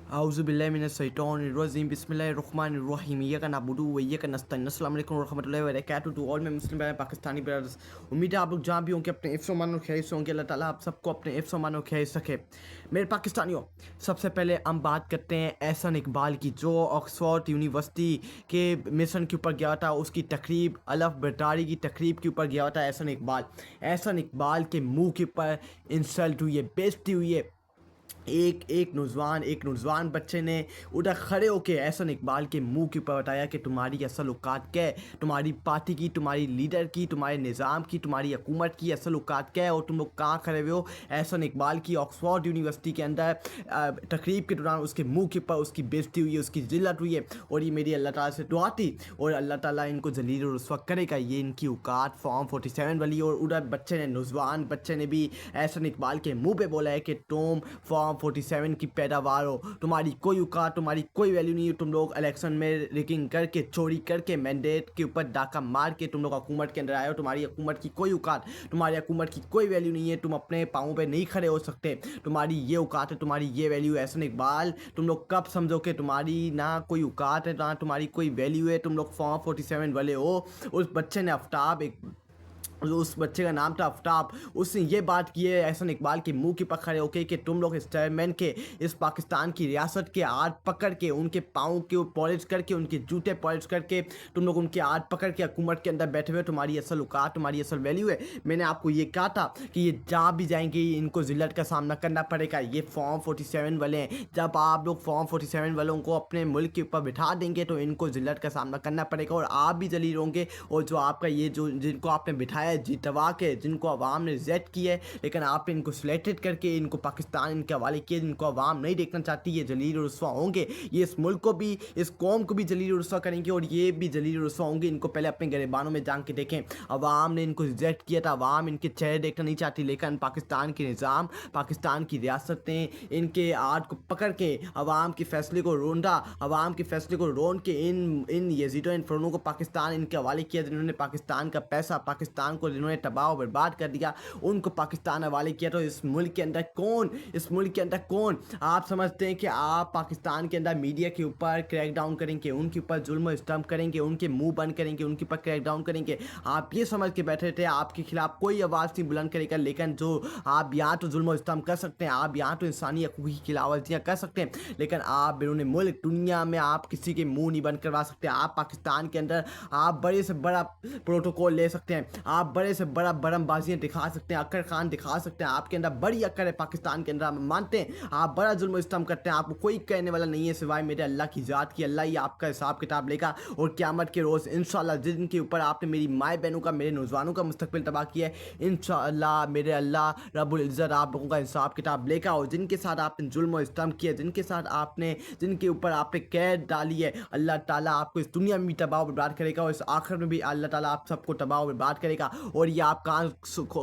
أعوذ بالله من الشيطان الرجيم بسم الله الرحمن الرحيم إياك نعبد وإياक नस्तعين अस्सलाम वालेकुम रहमतुल्लाहि व बरकातहू टू ऑल माय मुस्लिम भाई पाकिस्तानी ब्रदर्स। उम्मीद है आप लोग जहाँ भी होंगे अपने इफ्स मान और खैर से होंगे। अल्लाह ताला आप सबको अपने इफ्स मान और खैर सके। मेरे पाकिस्तानियों, सबसे पहले हम बात करते हैं एहसन इकबाल की, जो ऑक्सफोर्ड यूनिवर्सिटी के मिशन के ऊपर गया था। उसकी तकरीब अलफ बर्दारी की तकरीब के ऊपर गया था एहसन इकबाल के मुंह के ऊपर इंसल्ट हुई है, बेइज्जती हुई है। एक नौजवान बच्चे ने उधर खड़े होके एहसन इकबाल के मुंह के ऊपर बताया कि तुम्हारी असल औकात क्या है, तुम्हारी पार्टी की, तुम्हारी लीडर की, तुम्हारे निज़ाम की, तुम्हारी हुकूमत की असल औकात क्या है और तुम लोग कहाँ खड़े हुए हो। एहसन इकबाल की ऑक्सफोर्ड यूनिवर्सिटी के अंदर तकरीब के दौरान उसके मुंह के ऊपर उसकी बेइज्जती हुई है, उसकी जिल्लत हुई है। और ये मेरी अल्लाह ताला से दुआ थी और अल्लाह ताला इनको जलील और रुस्वा करेगा। ये इनकी औकात फॉर्म 47 वाली। और उधर नौजवान बच्चे ने भी एहसन इकबाल के मुंह पे बोला है कि तुम फॉर्म 47 की पैदावार हो, तुम्हारी कोई औकात, तुम्हारी कोई वैल्यू नहीं है। तुम लोग इलेक्शन में रिगिंग करके, चोरी करके, मैंडेट के ऊपर डाका मार के तुम लोग हुकूमत के अंदर आए हो। तुम्हारी हुकूमत की कोई औकात, तुम्हारी हुकूमत की कोई वैल्यू नहीं है। तुम अपने पाँव पे नहीं खड़े हो सकते। तुम्हारी ये औकात है, तुम्हारी ये वैल्यू है। एहसन इकबाल, तुम लोग कब समझो कि तुम्हारी ना कोई औकात है, ना तुम्हारी कोई वैल्यू है। तुम लोग फॉर्म 47 वाले हो। उस बच्चे ने उस बच्चे का नाम था आफ्ताब, उसने ये बात की है एहसन इकबाल के मुंह के पर खड़े होके कि तुम लोग इस चेयरमैन के, इस पाकिस्तान की रियासत के हाथ पकड़ के, उनके पाँव के पॉलिश करके, उनके जूते पॉलिश करके तुम लोग उनके हाथ पकड़ के हुकूमत के अंदर बैठे हुए। तुम्हारी असल औकात, तुम्हारी असल वैल्यू है। मैंने आपको ये कहा था कि ये जहाँ भी जाएंगे इनको जिल्लत का सामना करना पड़ेगा। ये फॉर्म 47 वाले हैं। जब आप लोग फॉर्म 47 वालों को अपने मुल्क के ऊपर बिठा देंगे तो इनको जिल्लत का सामना करना पड़ेगा और आप भी जलील होंगे। और जो आपका ये जो जिनको आपने बिठाया जितवा के, जिनको अवाम ने रिजेक्ट किया है, लेकिन आपने इनको सिलेक्टेड करके इनको पाकिस्तान इनके हवाले किए, जिनको अवाम नहीं देखना चाहती, ये जलील और रुस्वा होंगे। ये इस मुल्क को भी, इस कौम को भी जलील और रुस्वा करेंगे और ये भी जलील और रुस्वा होंगे। इनको पहले अपने गिरबानों में जान के देखें। अवाम ने इनको रिजेक्ट किया था, अवाम इनके चेहरे देखना नहीं चाहती, लेकिन पाकिस्तान के निज़ाम, पाकिस्तान की रियासतें इनके हाथ को पकड़ के अवाम के फैसले को रोंदा, अवाम के फैसले को रोन के इन यजीदों, इन फ़िरौनों को पाकिस्तान इनके हवाले किया, जिन्होंने पाकिस्तान का पैसा, पाकिस्तान को जिन्होंने तबाह बर्बाद कर दिया, उनको पाकिस्तान हवाले किया। तो इस मुल्क के अंदर कौन आप समझते हैं कि आप पाकिस्तान के अंदर मीडिया के ऊपर क्रैक डाउन करेंगे, उनके ऊपर जुल्म स्टम्प करेंगे, उनके मुंह बंद करेंगे, उनके ऊपर क्रैक डाउन करेंगे। आप ये समझ के बैठे थे आपके खिलाफ कोई आवाज़ नहीं बुलंद करेगा। लेकिन जो आप यहाँ तो जुल्म स्टम्प कर सकते हैं, आप यहाँ तो इंसानी हकूक़ की खिलाफवर्जियाँ कर सकते हैं, लेकिन आप बैरून मुल्क दुनिया में आप किसी के मुंह नहीं बंद करवा सकते। आप पाकिस्तान के अंदर आप बड़े से बड़ा प्रोटोकॉल ले सकते हैं, आप बड़े से बड़ा बरमबाजियाँ दिखा सकते हैं, अक्कर खान दिखा सकते हैं। आपके अंदर बड़ी अक्कर है पाकिस्तान के अंदर, हम मानते हैं। आप बड़ा जुल्म सितम करते हैं, आपको कोई कहने वाला नहीं है सिवाय मेरे अल्लाह की ज़ात की। अल्लाह ही आपका हिसाब किताब लेगा और क़यामत के रोज़ इंशाअल्लाह, जिनके ऊपर आपने मेरी माए बहनों का, मेरे नौजवानों का मुस्तकबिल तबाह किया है, इंशाअल्लाह मेरे अल्लाह रब्बुल इज़्ज़त आप लोगों का हिसाब किताब लेगा। और जिनके साथ आपने जुल्म सितम किया, जिनके ऊपर आपने कैद डाली है, अल्लाह ताला आपको इस दुनिया में भी तबाह बर्बाद करेगा और इस आखिर में भी अल्लाह ताला आप सबको तबाह बर्बाद करेगा। और ये आप कान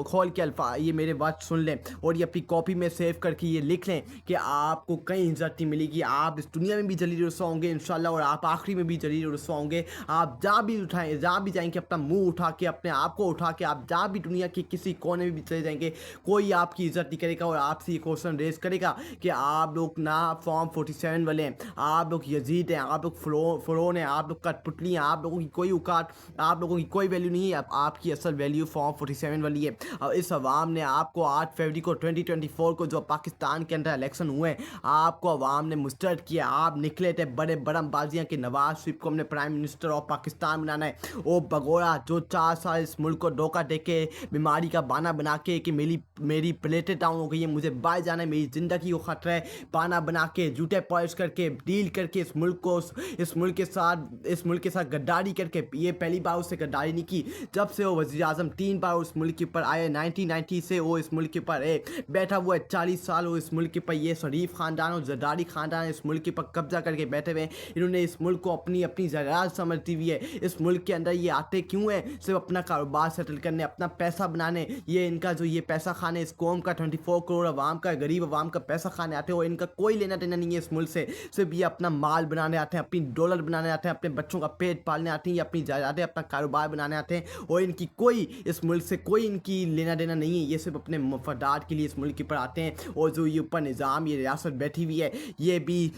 खोल के ये मेरे बात सुन लें और ये अपनी कॉपी में सेव करके ये लिख लें कि आपको कहीं इज्जत नहीं मिलेगी। आप इस दुनिया में भी जलील रुस्वा होंगे इंशाल्लाह और आप आखिरी में भी जलील रुस्वा होंगे। आप जहाँ भी जाएंगे अपना मुंह उठा के, अपने आप को उठा के, आप जहाँ भी दुनिया के किसी कोने में भी चले जाएंगे, कोई आपकी इज्जत नहीं करेगा और आपसे ये क्वेश्चन रेज करेगा कि आप लोग ना फॉर्म 47 वाले हैं, आप लोग यजीद हैं, आप लोग फ़िरौन हैं, आप लोग कठपुतली हैं, आप लोगों की कोई औकात, आप लोगों की कोई वैल्यू नहीं है। आपकी असल वैल्यू फॉर्म 47 वाली है। और इस अवाम ने आपको 8 फरवरी को 2024 को जो पाकिस्तान के अंदर इलेक्शन हुए, आपको अवाम ने मुस्तरद किया। आप निकले थे बड़े बरमबाजियाँ के नवाज शरीफ को हमने प्राइम मिनिस्टर ऑफ पाकिस्तान बनाना है। वो बगोड़ा जो 4 साल इस मुल्क को धोखा दे के, बीमारी का बहाना बना के कि मेरी प्लेटें डाउन हो गई है, मुझे बाहर जाना है, मेरी ज़िंदगी को ख़तरा है, बहाना बना के, जूते पॉलिश करके, डील करके इस मुल्क के साथ गद्दारी करके, ये पहली बार उससे गद्दारी नहीं की। जब से वो वज़ीर आज़म 3 बार उस मुल्क के ऊपर आए, 1990 से वो इस मुल्क के ऊपर बैठा हुआ है। 40 साल वो इस मुल्क के ऊपर, ये शरीफ ख़ानदान और जरदारी ख़ानदान इस मुल्क के ऊपर कब्जा करके बैठे हुए हैं। इन्होंने इस मुल्क को अपनी ज़रात समझती हुई है। इस मुल्क के अंदर ये आते क्यों हैं? सिर्फ अपना कारोबार सेटल करने, अपना पैसा बनाने। ये इनका जो ये पैसा खाने, इस कौम का 24 करोड़ अवाम का, गरीब अवाम का पैसा खाने आते हो। इनका कोई लेना देना नहीं है इस मुल्क से। सिर्फ ये अपना माल बनाने आते हैं, अपनी डॉलर बनाने आते हैं, अपने बच्चों का पेट पालने आते हैं, ये अपनी जायदादें, अपना कारोबार बनाने आते हैं और इनकी कोई کوئی اس ملک سے کوئی ان کی لینا دینا نہیں ہے. یہ صرف اپنے مفادات کے لیے اس ملک کے اوپر آتے ہیں, اور جو یہ اوپر نظام یہ ریاست بیٹھی ہوئی ہے یہ بھی